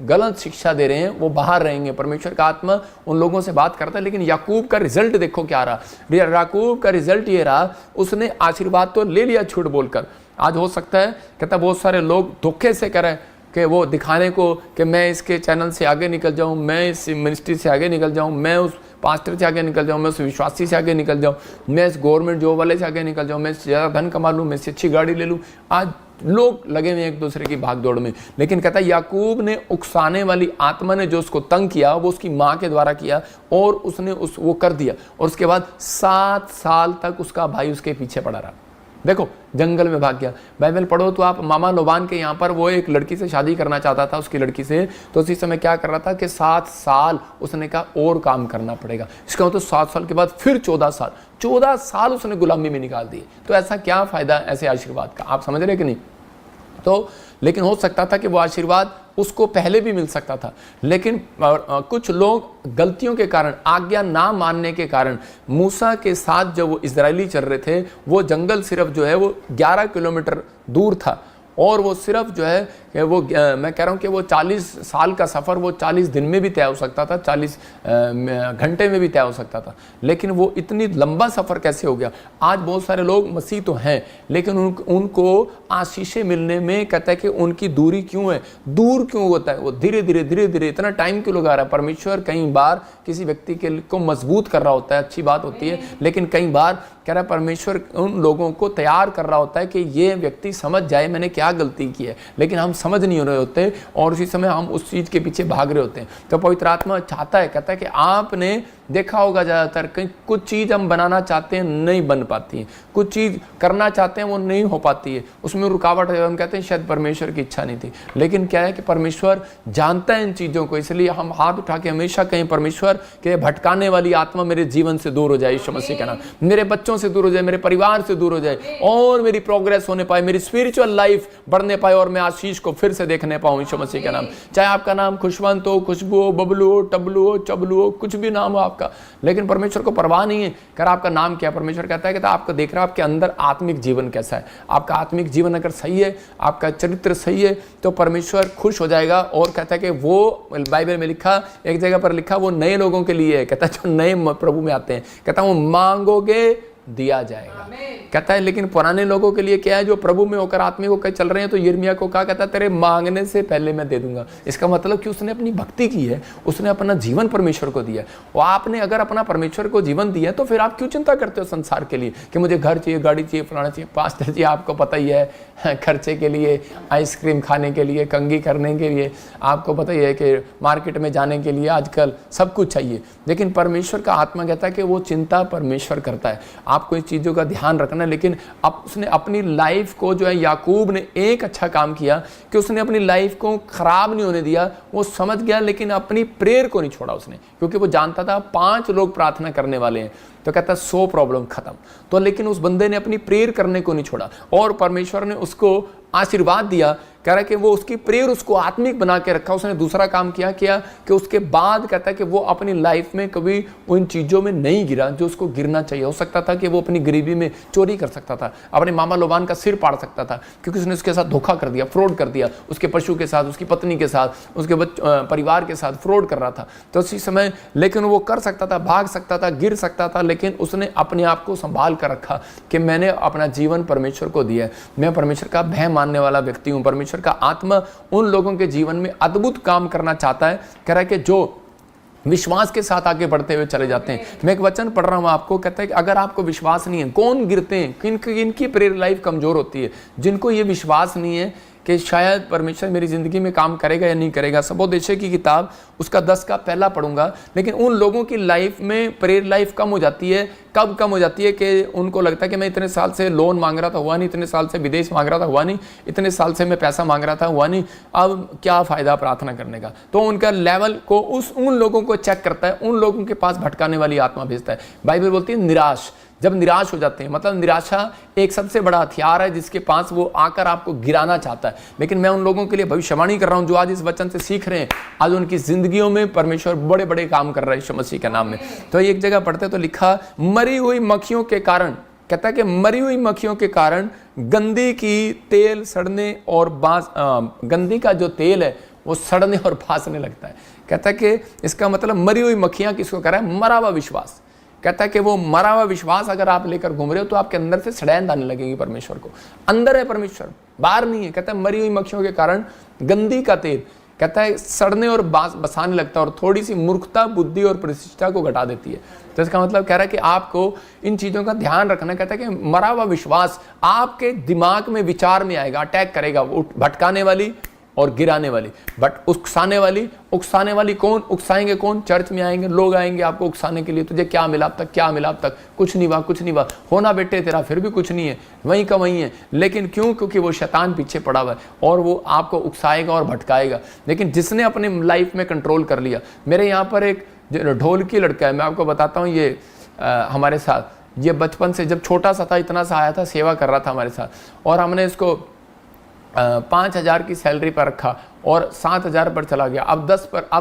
गलत शिक्षा दे रहे हैं वो बाहर रहेंगे। परमेश्वर का आत्मा उन लोगों से बात करता है। लेकिन याकूब का रिजल्ट देखो क्या रहा। याकूब का रिजल्ट ये रहा, उसने आशीर्वाद तो ले लिया झूठ बोलकर। आज हो सकता है कहता बहुत सारे लोग धोखे से करें कि वो दिखाने को कि मैं इसके चैनल से आगे निकल जाऊं, मैं इस मिनिस्ट्री से आगे निकल जाऊं, मैं उस पास्टर से आगे निकल जाऊं, मैं उस विश्वासी से आगे निकल जाऊं, मैं इस गवर्नमेंट जॉब वाले से आगे निकल जाऊं, मैं इससे ज़्यादा धन कमा लूं, मैं इससे अच्छी गाड़ी ले लूं। आज लोग लगे हुए एक दूसरे की भाग दौड़ में। लेकिन कहता है याकूब ने उकसाने वाली आत्मा ने जो उसको तंग किया वो उसकी माँ के द्वारा किया और उसने वो कर दिया। और उसके बाद 7 साल तक उसका भाई उसके पीछे पड़ा रहा। देखो जंगल में भाग गया। बाइबल पढ़ो तो आप, मामा लोबान के यहाँ पर वो एक लड़की से शादी करना चाहता था, उसकी लड़की से। तो उसी समय क्या कर रहा था कि 7 साल उसने कहा और काम करना पड़ेगा। इसका मतलब 7 साल के बाद फिर 14 साल उसने गुलामी में निकाल दिए। तो ऐसा क्या फायदा ऐसे आशीर्वाद का? आप समझ रहे कि नहीं? तो लेकिन हो सकता था कि वो आशीर्वाद उसको पहले भी मिल सकता था, लेकिन कुछ लोग गलतियों के कारण, आज्ञा ना मानने के कारण, मूसा के साथ जब वो इजरायली चल रहे थे, वो जंगल सिर्फ जो है वो 11 किलोमीटर दूर था और वो सिर्फ जो है वो मैं कह रहा हूँ कि वो 40 साल का सफ़र वो 40 दिन में भी तय हो सकता था, 40 घंटे में भी तय हो सकता था। लेकिन वो इतनी लंबा सफ़र कैसे हो गया? आज बहुत सारे लोग मसीह तो हैं, लेकिन उनको आशीषें मिलने में कहता है कि उनकी दूरी क्यों है, दूर क्यों होता है? वो धीरे धीरे इतना टाइम क्यों लगा रहा है? परमेश्वर कई बार किसी व्यक्ति के को मजबूत कर रहा होता है, अच्छी बात होती है, लेकिन कई बार कह रहा है परमेश्वर उन लोगों को तैयार कर रहा होता है कि ये व्यक्ति समझ जाए मैंने क्या गलती की है, लेकिन हम समझ नहीं हो रहे होते और उसी समय हम उस चीज़ के पीछे भाग रहे होते हैं। तो पवित्र आत्मा चाहता है, कहता है कि आपने देखा होगा ज़्यादातर कहीं कुछ चीज़ हम बनाना चाहते हैं नहीं बन पाती है, कुछ चीज़ करना चाहते हैं वो नहीं हो पाती है, उसमें रुकावट है। हम कहते हैं शायद परमेश्वर की इच्छा नहीं थी, लेकिन क्या है कि परमेश्वर जानता है इन चीज़ों को, इसलिए हम हाथ उठा के हमेशा कहें परमेश्वर के भटकाने वाली आत्मा मेरे जीवन से दूर हो जाए, यीशु मसीह का नाम, मेरे बच्चों से दूर हो जाए, मेरे परिवार से दूर हो जाए और मेरी प्रोग्रेस होने पाए, मेरी स्पिरिचुअल लाइफ बढ़ने पाए और मैं आशीष को फिर से देखने पाऊँ, यीशु मसीह का नाम। चाहे आपका नाम खुशवंत हो, खुशबू हो, बबलू हो, टबलू हो, चबलू हो, कुछ भी नाम हो आपका, लेकिन परमेश्वर को परवाह नहीं है कर आपका नाम क्या। परमेश्वर कहता है कि आपको देख रहा है आपके अंदर आत्मिक जीवन कैसा है। आपका आत्मिक जीवन अगर सही है, आपका चरित्र सही है, तो परमेश्वर खुश हो जाएगा। और कहता है कि वो बाइबल में लिखा, एक जगह पर लिखा वो नए लोगों के लिए है, कहता है जो नए प्रभु में आते हैं, कहता है वो मांगोगे दिया जाएगा। कहता है लेकिन पुराने लोगों के लिए क्या है, जो प्रभु में होकर आत्मिक होकर चल रहे हैं, तो यिर्मयाह को कहा, कहता है तेरे मांगने से पहले मैं दे दूंगा। इसका मतलब कि उसने अपनी भक्ति की है, उसने अपना जीवन परमेश्वर को दिया। और आपने अगर अपना परमेश्वर को जीवन दिया तो फिर आप क्यों चिंता करते हो संसार के लिए कि मुझे घर चाहिए, गाड़ी चाहिए, फलाना चाहिए। पास्टर जी आपको पता ही है, खर्चे के लिए, आइसक्रीम खाने के लिए, कंघी करने के लिए, आपको पता ही है कि मार्केट में जाने के लिए आजकल सब कुछ चाहिए। लेकिन परमेश्वर का आत्मा कहता है कि वो चिंता परमेश्वर करता है, आपको इस चीज़ों का ध्यान रखना है। लेकिन अब उसने अपनी लाइफ को जो है, याकूब ने एक अच्छा काम किया कि उसने अपनी लाइफ को खराब नहीं होने दिया। वो समझ गया लेकिन अपनी प्रेयर को नहीं छोड़ा उसने, क्योंकि वो जानता था 5 लोग प्रार्थना करने वाले हैं, तो कहता 100 प्रॉब्लम खत्म। तो लेकिन उस बंदे ने अपनी प्रेयर करने को नहीं छोड़ा और परमेश्वर ने उसको आशीर्वाद दिया। कह रहा है कि वो उसकी प्रेयर उसको आत्मिक बना के रखा। उसने दूसरा काम किया कि उसके बाद कहता है कि वो अपनी लाइफ में कभी उन चीज़ों में नहीं गिरा जो उसको गिरना चाहिए। हो सकता था कि वो अपनी गरीबी में चोरी कर सकता था, अपने मामा लोबान का सिर पाड़ सकता था, क्योंकि उसने उसके साथ धोखा कर दिया, फ्रॉड कर दिया, उसके पशु के साथ, उसकी पत्नी के साथ, उसके परिवार के साथ फ्रॉड कर रहा था। तो उसी समय लेकिन वो कर सकता था, भाग सकता था, गिर सकता था, लेकिन उसने अपने आप को संभाल कर रखा कि मैंने अपना जीवन परमेश्वर को दिया है, मैं परमेश्वर का भय मानने वाला व्यक्ति हूँ। परमेश्वर का आत्मा उन लोगों के जीवन में अद्भुत काम करना चाहता है। कह रहा है कि जो विश्वास के साथ आगे बढ़ते हुए चले जाते हैं। मैं एक वचन पढ़ रहा हूं आपको, कहता है कि अगर आपको विश्वास नहीं है, कौन गिरते हैं, किनकी प्रेयर लाइफ कमजोर होती है, जिनको ये विश्वास नहीं है कि शायद परमेश्वर मेरी ज़िंदगी में काम करेगा या नहीं करेगा। सबोदेशे की किताब उसका 10 का पहला पढ़ूंगा। लेकिन उन लोगों की लाइफ में प्रेयर लाइफ कम हो जाती है। कब कम हो जाती है कि उनको लगता है कि मैं इतने साल से लोन मांग रहा था, हुआ नहीं, इतने साल से विदेश मांग रहा था, हुआ नहीं, इतने साल से मैं पैसा मांग रहा था, हुआ नहीं, अब क्या फ़ायदा प्रार्थना करने का। तो उनका लेवल को उन लोगों को चेक करता है, उन लोगों के पास भटकाने वाली आत्मा भेजता है। बाइबल बोलती है निराश, जब निराश हो जाते हैं, मतलब निराशा एक सबसे बड़ा हथियार है जिसके पास वो आकर आपको गिराना चाहता है। लेकिन मैं उन लोगों के लिए भविष्यवाणी कर रहा हूं जो आज इस वचन से सीख रहे हैं, आज उनकी जिंदगियों में परमेश्वर बड़े बड़े काम कर रहा है यीशु मसीह के नाम में। तो एक जगह पढ़ते तो लिखा, मरी हुई मक्खियों के कारण, कहता है कि मरी हुई मक्खियों के कारण गंदी की तेल सड़ने और गंदी का जो तेल है वो सड़ने और बासने लगता है। कहता है कि इसका मतलब मरी हुई मक्खियां किसको कर रहा है, मरा हुआ विश्वास। कहता है कि वो मरा हुआ विश्वास अगर आप लेकर घूम रहे हो तो आपके अंदर से सड़ैंध आने लगेगी परमेश्वर को। अंदर है परमेश्वर, बाहर नहीं है। कहता है मरी हुई मक्खियों के कारण गंदी का तेल, कहता है सड़ने और बसाने लगता है और थोड़ी सी मूर्खता, बुद्धि और प्रतिष्ठा को घटा देती है। तो इसका मतलब कह रहा है कि आपको इन चीज़ों का ध्यान रखना। कहता है कि मरा हुआ विश्वास आपके दिमाग में विचार में आएगा, अटैक करेगा, भटकाने वाली और गिराने वाली, बट उकसाने वाली कौन उकसाएंगे, कौन चर्च में आएंगे, लोग आएंगे आपको उकसाने के लिए, तुझे क्या मिला अब तक, क्या मिला अब तक, कुछ नहीं हुआ, होना बेटे तेरा फिर भी कुछ नहीं है, वहीं का वहीं है। लेकिन क्यों? क्योंकि वो शैतान पीछे पड़ा हुआ है और वो आपको उकसाएगा और भटकाएगा। लेकिन जिसने अपने लाइफ में कंट्रोल कर लिया, मेरे यहाँ पर एक ढोल की लड़का है, मैं आपको बताता हूँ, ये हमारे साथ, ये बचपन से जब छोटा सा था इतना सा आया था, सेवा कर रहा था हमारे साथ, और हमने इसको 5,000 की सैलरी पर रखा और 7,000 पर चला गया। अब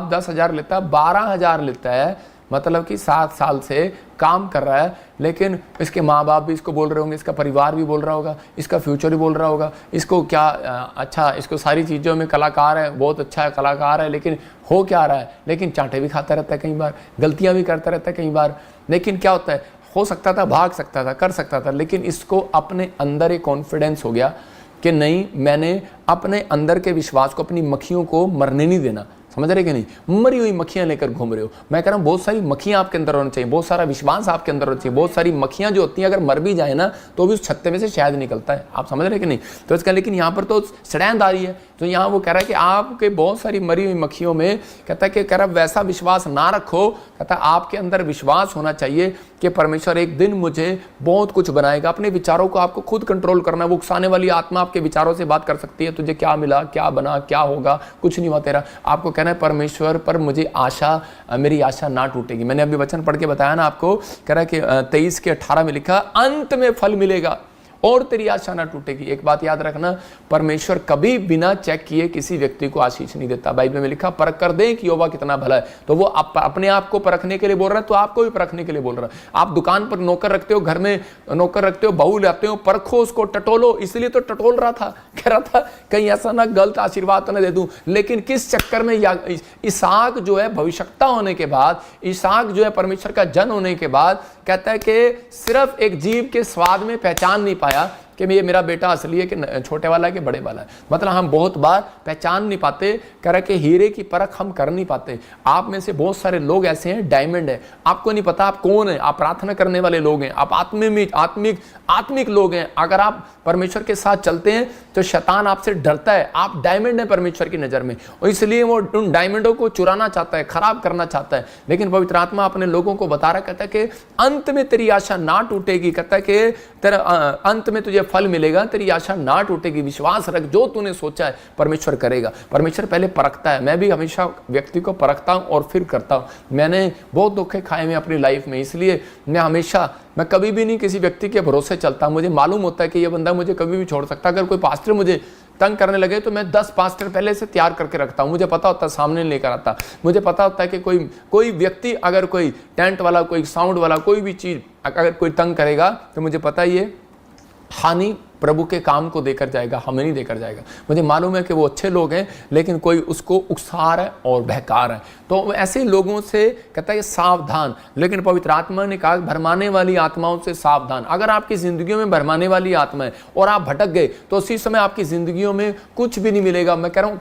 10,000 लेता है, 12,000 लेता है, मतलब कि 7 साल से काम कर रहा है। लेकिन इसके माँ बाप भी इसको बोल रहे होंगे, इसका परिवार भी बोल रहा होगा, इसका फ्यूचर भी बोल रहा होगा, इसको क्या अच्छा, इसको सारी चीज़ों में कलाकार है, बहुत अच्छा है, कलाकार है, लेकिन हो क्या रहा है, लेकिन चांटे भी खाता रहता है, कई बार गलतियाँ भी करता रहता है कई बार। लेकिन क्या होता है, हो सकता था, भाग सकता था, कर सकता था, लेकिन इसको अपने अंदर एक कॉन्फिडेंस हो गया कि नहीं, मैंने अपने अंदर के विश्वास को, अपनी मक्खियों को मरने नहीं देना। समझ रहे कि नहीं? मरी हुई मक्खियां लेकर घूम रहे हो। मैं कह रहा हूँ बहुत सारी मक्खियां आपके अंदर होनी चाहिए, बहुत सारा विश्वास आपके अंदर होना चाहिए। बहुत सारी मक्खियां जो होती हैं अगर मर भी जाए ना तो भी उस छत्ते में से शहद निकलता है। आप समझ रहे कि नहीं? तो इसका, लेकिन यहाँ पर तो सड़ैंध आ रही है। तो यहाँ वो कह रहा है कि आपके बहुत सारी मरी हुई मक्खियों में, कहता है कि कह रहा वैसा विश्वास ना रखो। कहता है आपके अंदर विश्वास होना चाहिए कि परमेश्वर एक दिन मुझे बहुत कुछ बनाएगा। अपने विचारों को आपको खुद कंट्रोल करना है। वो उकसाने वाली आत्मा आपके विचारों से बात कर सकती है, तुझे क्या मिला, क्या बना, क्या होगा, कुछ नहीं हुआ तेरा। आपको कहना है परमेश्वर पर मुझे आशा, मेरी आशा ना टूटेगी। मैंने अभी वचन पढ़ के बताया ना आपको, कह रहा है कि 23 के 18 में लिखा, अंत में फल मिलेगा और तेरी आशा ना टूटेगी। एक बात याद रखना, परमेश्वर कभी बिना चेक किए किसी व्यक्ति को आशीष नहीं देता। बाइबल में लिखा, परख कर दे कि यहोवा कितना भला है। तो वो अपने आप को परखने के लिए बोल रहा है, तो आपको भी परखने के लिए बोल रहा है। आप दुकान पर नौकर रखते हो, घर में नौकर रखते हो, बहू लाते हो, परखो उसको, टटोलो। इसलिए तो टटोल रहा था, कह रहा था कहीं ऐसा ना गलत आशीर्वाद तो ना दे दूं। लेकिन किस चक्कर में, इसहाक जो है भविष्यता होने के बाद, इसहाक जो है परमेश्वर का जन होने के बाद, कहता है कि सिर्फ एक जीव के स्वाद में पहचान नहीं पाया कि ये मेरा बेटा असली है कि छोटे वाला है कि बड़े वाला है। मतलब हम बहुत बार पहचान नहीं पाते, कह रहा कि हीरे की परख हम कर नहीं पाते। आप में से बहुत सारे लोग ऐसे हैं, डायमंड है, आपको नहीं पता आप कौन है। आप प्रार्थना करने वाले लोग हैं, आप आत्मिक लोग हैं। अगर आप परमेश्वर के साथ चलते हैं तो शैतान आपसे डरता है। आप डायमंड है परमेश्वर की नजर में, और इसलिए वो उन डायमंडों को चुराना चाहता है, खराब करना चाहता है। लेकिन पवित्र आत्मा अपने लोगों को बता रहा, कहता है कि अंत में तेरी आशा ना टूटेगी। कहता है कि तेरा अंत में तुझे फल मिलेगा, तेरी आशा ना टूटेगी। विश्वास रख, जो तूने सोचा है परमेश्वर करेगा। परमेश्वर पहले परखता है। मैं भी हमेशा व्यक्ति को परखता हूं और फिर करता हूं। मैंने बहुत धोखे खाए हैं अपनी लाइफ में, इसलिए मैं कभी भी नहीं किसी व्यक्ति के भरोसे चलता। मुझे मालूम होता है कि ये बंदा मुझे कभी भी छोड़ सकता है। अगर कोई पास्टर मुझे तंग करने लगे तो मैं 10 पास्टर पहले से तैयार करके रखता हूं। मुझे पता होता है सामने लेकर आता। मुझे पता होता है कि कोई व्यक्ति, अगर कोई टेंट वाला, कोई साउंड वाला, कोई भी चीज अगर कोई तंग करेगा तो मुझे पता ही है हानि प्रभु के काम को देकर जाएगा, हमें नहीं देकर जाएगा। मुझे मालूम है कि वो अच्छे लोग हैं, लेकिन कोई उसको उकसा रहा है और बहका रहा है। तो ऐसे लोगों से कहता है सावधान। लेकिन पवित्र आत्मा ने कहा भरमाने वाली आत्माओं से सावधान। अगर आपकी जिंदगियों में भरमाने वाली आत्मा है और आप भटक गए तो उसी समय आपकी जिंदगियों में कुछ भी नहीं मिलेगा। मैं कह रहा हूँ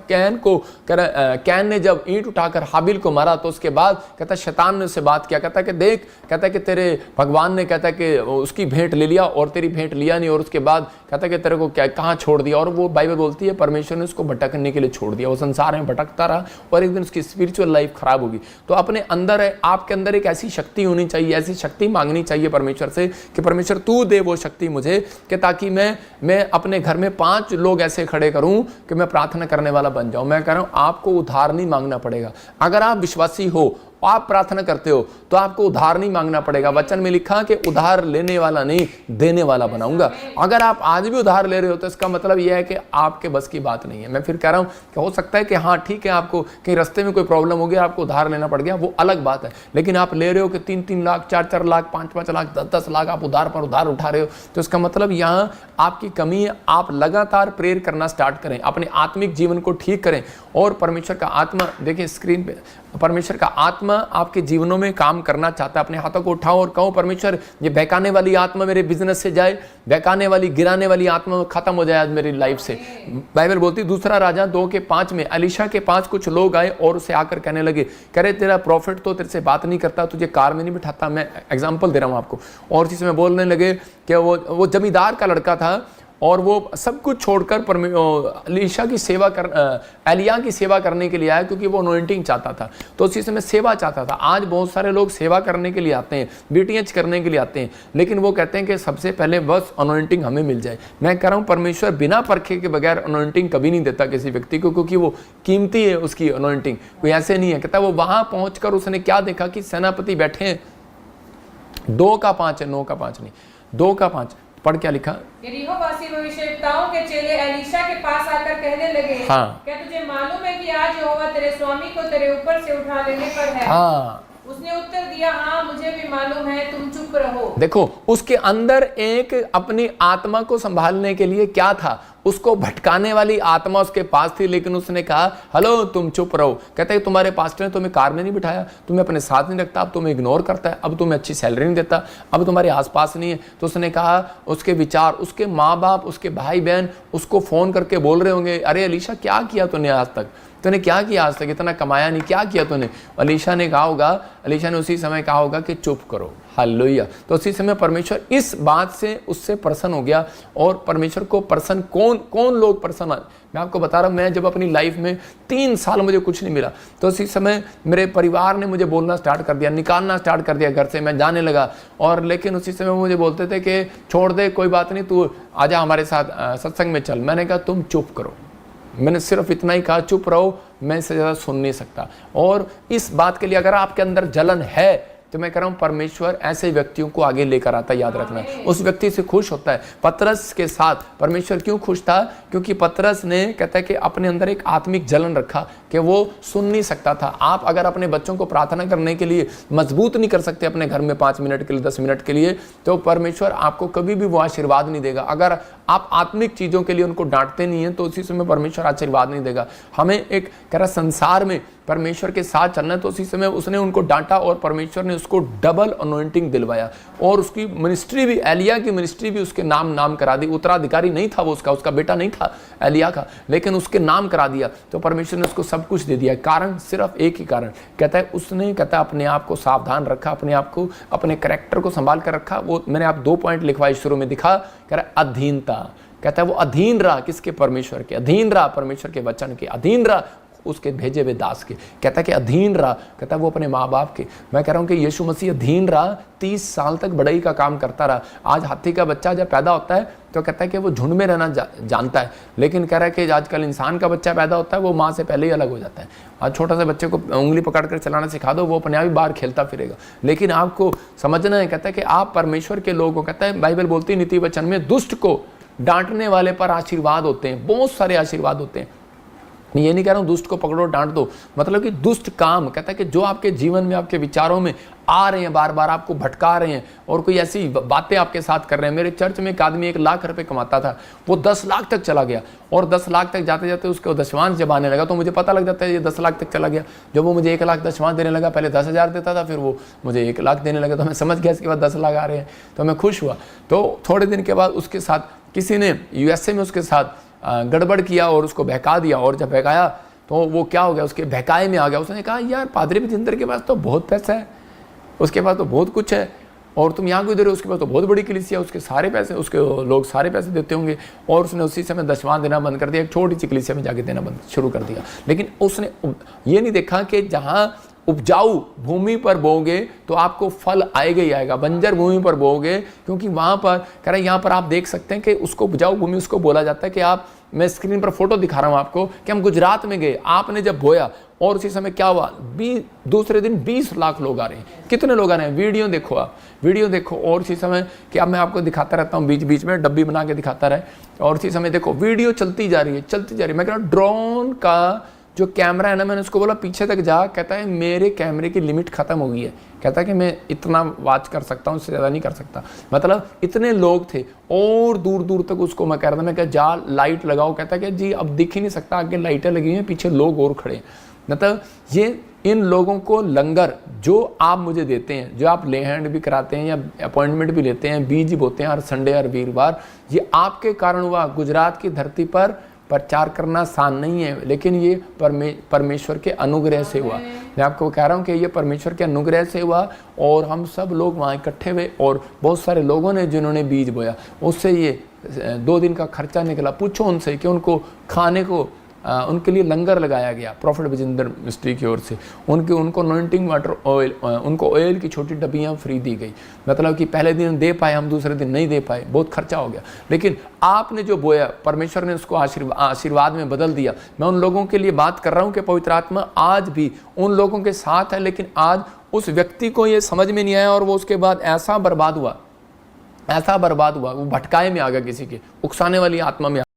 कैन ने जब ईंट उठाकर हाबिल को मारा तो उसके बाद कहता शैतान ने उससे बात किया, कहता कि देख, कहता कि तेरे भगवान ने कहता कि उसकी भेंट ले लिया और तेरी भेंट लिया नहीं, और उसके बाद कहता कि तेरे को क्या कहाँ छोड़ दिया। और वो बाइबल बोलती है परमेश्वर ने उसको भटकने के लिए छोड़ दिया। वो संसार में भटकता रहा और एक दिन उसकी स्पिरिचुअल लाइफ खराब होगी। तो अपने अंदर है, आपके अंदर एक ऐसी शक्ति होनी चाहिए, ऐसी शक्ति मांगनी चाहिए परमेश्वर से कि परमेश्वर तू दे वो शक्ति मुझे, कि ताकि मैं अपने घर में 5 लोग ऐसे खड़े करूं कि मैं प्रार्थना करने वाला बन जाऊं। मैं कह रहा हूं आपको उधार नहीं मांगना पड़ेगा। अगर आप विश्वासी हो, आप प्रार्थना करते हो, तो आपको उधार नहीं मांगना पड़ेगा। वचन में लिखा कि उधार लेने वाला नहीं देने वाला बनाऊंगा। अगर आप आज भी उधार ले रहे हो तो इसका मतलब यह है कि आपके बस की बात नहीं है। मैं फिर कह रहा हूं कि हो सकता है कि हाँ ठीक है, आपको कहीं रास्ते में कोई प्रॉब्लम हो गया, आपको उधार लेना पड़ गया, वो अलग बात है। लेकिन आप ले रहे हो कि 3-3 लाख, 4-4 लाख, 5-5 लाख, 10-10 लाख आप उधार पर उधार उठा रहे हो, तो इसका मतलब यहाँ आपकी कमी है। आप लगातार प्रेयर करना स्टार्ट करें, अपने आत्मिक जीवन को ठीक करें, और परमेश्वर का आत्मा, देखिए स्क्रीन पे, परमेश्वर का आत्मा आपके जीवनों में काम करना चाहता है। अपने हाथों को उठाओ और कहो परमेश्वर ये बहकाने वाली आत्मा मेरे बिजनेस से जाए, बहकाने वाली, गिराने वाली आत्मा खत्म हो जाए आज मेरी लाइफ से। बाइबल बोलती है 2 राजा 2:5 में एलीशा के पास कुछ लोग आए और उसे आकर कहने लगे, कह रहे तेरा प्रॉफिट तो तेरे से बात नहीं करता, तुझे कार में नहीं बिठाता। मैं एग्जाम्पल दे रहा हूँ आपको। और चीज में बोलने लगे कि वो जमींदार का लड़का था और वो सब कुछ छोड़कर एलिया की सेवा करने के लिए आया, क्योंकि वो अनॉइंटिंग चाहता था। तो उसी समय सेवा चाहता था। आज बहुत सारे लोग सेवा करने के लिए आते हैं, बीटीएच करने के लिए आते हैं, लेकिन वो कहते हैं कि सबसे पहले बस अनॉइंटिंग हमें मिल जाए। मैं कह रहा हूँ परमेश्वर बिना परखे के बगैर अनॉइंटिंग कभी नहीं देता किसी व्यक्ति को, क्योंकि वो कीमती है उसकी अनॉइंटिंग। कोई ऐसे नहीं है। कहता वो वहां पहुंचकर उसने क्या देखा कि सेनापति बैठे हैं। 2:5 है, 9:5 नहीं, 2:5 पढ़ क्या लिखा। यरीहोवासी भविष्यवक्ताओं के चेले एलीशा के पास आकर कहने लगे, हाँ। क्या तुझे मालूम है कि आज यहोवा तेरे स्वामी को तेरे ऊपर से उठा लेने पर है? हाँ। उसने उत्तर दिया, हाँ मुझे भी मालूम है, तुम चुप रहो। देखो उसके अंदर एक अपनी आत्मा को संभालने के लिए क्या था, उसको भटकाने वाली आत्मा उसके पास थी, लेकिन उसने कहा हेलो तुम चुप रहो। कहते हैं तुम्हारे पास्टर ने तुम्हें कार में नहीं बिठाया, तुम्हें अपने साथ नहीं रखता, अब तुम्हें इग्नोर करता है, अब तुम्हें अच्छी सैलरी नहीं देता, अब तुम्हारे आसपास नहीं है। तो उसने कहा, उसके विचार, उसके माँ बाप, उसके भाई बहन उसको फोन करके बोल रहे होंगे, अरे एलीशा क्या किया तूने आज तक, तूने क्या किया आज तक, इतना कमाया नहीं, क्या किया तूने। एलीशा ने कहा होगा, एलीशा ने उसी समय कहा होगा कि चुप करो। हालेलुया। तो उसी समय परमेश्वर इस बात से उससे प्रसन्न हो गया। और परमेश्वर को प्रसन्न कौन लोग प्रसन्न है, मैं आपको बता रहा हूँ। मैं जब अपनी लाइफ में 3 साल मुझे कुछ नहीं मिला, तो उसी समय मेरे परिवार ने मुझे बोलना स्टार्ट कर दिया, निकालना स्टार्ट कर दिया घर से। मैं जाने लगा, और लेकिन उसी समय मुझे बोलते थे कि छोड़ दे, कोई बात नहीं, तू आजा हमारे साथ सत्संग में चल। मैंने कहा तुम चुप करो। मैंने सिर्फ इतना ही कहा, चुप रहो, मैं इससे ज़्यादा सुन नहीं सकता। और इस बात के लिए अगर आपके अंदर जलन है तो मैं कह रहा हूं परमेश्वर ऐसे व्यक्तियों को आगे लेकर आता है। याद रखना, उस व्यक्ति से खुश होता है। पतरस के साथ परमेश्वर क्यों खुश था, क्योंकि पतरस ने कहता है कि अपने अंदर एक आत्मिक जलन रखा कि वो सुन नहीं सकता था। आप अगर अपने बच्चों को प्रार्थना करने के लिए मजबूत नहीं कर सकते अपने घर में 5 मिनट के लिए, 10 मिनट के लिए, तो परमेश्वर आपको कभी भी वो आशीर्वाद नहीं देगा। अगर आप आत्मिक चीज़ों के लिए उनको डांटते नहीं हैं तो उसी समय परमेश्वर आशीर्वाद नहीं देगा। हमें एक कह रहा संसार में परमेश्वर के साथ चलना है, तो उसी समय उसने उनको डांटा और परमेश्वर ने उसको डबल अनॉइंटिंग दिलवाया। और उसकी मिनिस्ट्री भी, एलिया की मिनिस्ट्री भी उसके नाम करा दी। उत्तराधिकारी नहीं था वो, उसका बेटा नहीं था एलिया का, लेकिन उसके नाम करा दिया। तो परमेश्वर ने उसको सब कुछ दे दिया। कारण सिर्फ एक ही कारण, कहता है उसने अपने आप को सावधान रखा, अपने आप को, अपने कैरेक्टर को संभाल कर रखा। वो मैंने आप 2 पॉइंट लिखवाए शुरू में, दिखा, कह रहा अधीनता। कहता है वो अधीन रहा, किसके? परमेश्वर के। अधीन रहा परमेश्वर के वचन के, अधीन रहा उसके भेजे हुए दास के। कहता है कि अधीन रहा, कहता है वो अपने माँ बाप के। मैं कह रहा हूँ कि यीशु मसीह अधीन रहा, 30 साल तक बढ़ई का काम करता रहा। आज हाथी का बच्चा जब पैदा होता है तो कहता है कि वो झुंड में रहना जानता है, लेकिन कह रहा है कि आजकल इंसान का बच्चा पैदा होता है वो माँ से पहले ही अलग हो जाता है। आज छोटा सा बच्चे को उंगली पकड़ कर चलाना सिखा दो, वो अपने आप ही बाहर खेलता फिरेगा। लेकिन आपको समझना है, कहता है कि आप परमेश्वर के लोग हो। कहता है बाइबल बोलती है नीति वचन में, दुष्ट को डांटने वाले पर आशीर्वाद होते हैं, बहुत सारे आशीर्वाद होते हैं। मैं ये नहीं कह रहा हूँ दुष्ट को पकड़ो डांट दो, मतलब कि दुष्ट काम, कहता है कि जो आपके जीवन में, आपके विचारों में आ रहे हैं, बार बार आपको भटका रहे हैं और कोई ऐसी बातें आपके साथ कर रहे हैं। मेरे चर्च में एक आदमी 1 लाख रुपए कमाता था, वो 10 लाख तक चला गया और 10 लाख तक जाते जाते उसको दशमांश जब आने लगा तो मुझे पता लग जाता है ये 10 लाख तक चला गया। जब वो मुझे 1 लाख दशमांश देने लगा, पहले 10,000 देता था, फिर वो मुझे 1 लाख देने लगा, तो मैं समझ गया इसके बाद 10 लाख आ रहे हैं, तो मैं खुश हुआ। तो थोड़े दिन के बाद उसके साथ किसी ने USA में उसके साथ गड़बड़ किया और उसको बहका दिया, और जब बहकाया तो वो क्या हो गया, उसके बहकाए में आ गया। उसने कहा यार पादरी विजेंद्र के पास तो बहुत पैसा है, उसके पास तो बहुत कुछ है, और तुम यहाँ क्यों दे रहे हो? उसके पास तो बहुत बड़ी कलीसिया, उसके सारे पैसे, उसके लोग सारे पैसे देते होंगे। और उसने उसी समय दशमांश देना बंद कर दिया, एक छोटी सी कलीसिया में जाके देना बंद शुरू कर दिया। लेकिन उसने ये नहीं देखा कि जहाँ उपजाऊ भूमि पर बोओगे तो आपको फल आएगा ही आएगा, बंजर भूमि पर बोओगे, क्योंकि वहाँ पर कह रहे हैं, यहाँ पर आप देख सकते हैं कि उसको उपजाऊ भूमि उसको बोला जाता है कि आप, मैं स्क्रीन पर फोटो दिखा रहा हूँ आपको कि हम गुजरात में गए, आपने जब बोया और उसी समय क्या हुआ, दूसरे दिन 20 लाख लोग आ रहे हैं। कितने लोग आ रहे हैं? वीडियो देखो, आप वीडियो देखो। और उसी समय क्या, मैं आपको दिखाता रहता हूँ बीच बीच में, डब्बी बना के दिखाता रहे, और उसी समय देखो वीडियो चलती जा रही है, चलती जा रही है। मैं कह रहा हूँ ड्रोन का जो कैमरा है ना, मैंने उसको बोला पीछे तक जा, कहता है मेरे कैमरे की लिमिट खत्म हो गई है, कहता है कि मैं इतना वॉच कर सकता हूँ, उससे ज़्यादा नहीं कर सकता। मतलब इतने लोग थे और दूर दूर तक उसको मैं कह रहा था, मैं कहा जा लाइट लगाओ, कहता है कि जी अब दिख ही नहीं सकता, आगे लाइटें लगी हुई हैं, पीछे लोग और खड़े हैं। मतलब ये इन लोगों को लंगर जो आप मुझे देते हैं, जो आप ले हैंड भी कराते हैं या अपॉइंटमेंट भी लेते हैं, बीज बोते हैं हर संडे हर वीरवार, ये आपके कारण हुआ। गुजरात की धरती पर प्रचार करना आसान नहीं है, लेकिन ये परमेश्वर के अनुग्रह से हुआ। मैं आपको कह रहा हूँ कि ये परमेश्वर के अनुग्रह से हुआ, और हम सब लोग वहाँ इकट्ठे हुए और बहुत सारे लोगों ने जिन्होंने बीज बोया, उससे ये 2 दिन का खर्चा निकला। पूछो उनसे कि उनको खाने को उनके लिए लंगर लगाया गया प्रॉफिट विजेंद्र मिस्ट्री की ओर से। उनको अनॉइंटिंग वाटर ऑयल, उनको ऑयल की छोटी डब्बियाँ फ्री दी गई। मतलब कि पहले दिन दे पाए हम, दूसरे दिन नहीं दे पाए, बहुत खर्चा हो गया। लेकिन आपने जो बोया, परमेश्वर ने उसको आशीर्वाद में बदल दिया। मैं उन लोगों के लिए बात कर रहा हूँ कि पवित्र आत्मा आज भी उन लोगों के साथ है, लेकिन आज उस व्यक्ति को ये समझ में नहीं आया और वो उसके बाद ऐसा बर्बाद हुआ, वो भटकाए में आ गया, किसी के उकसाने वाली आत्मा में।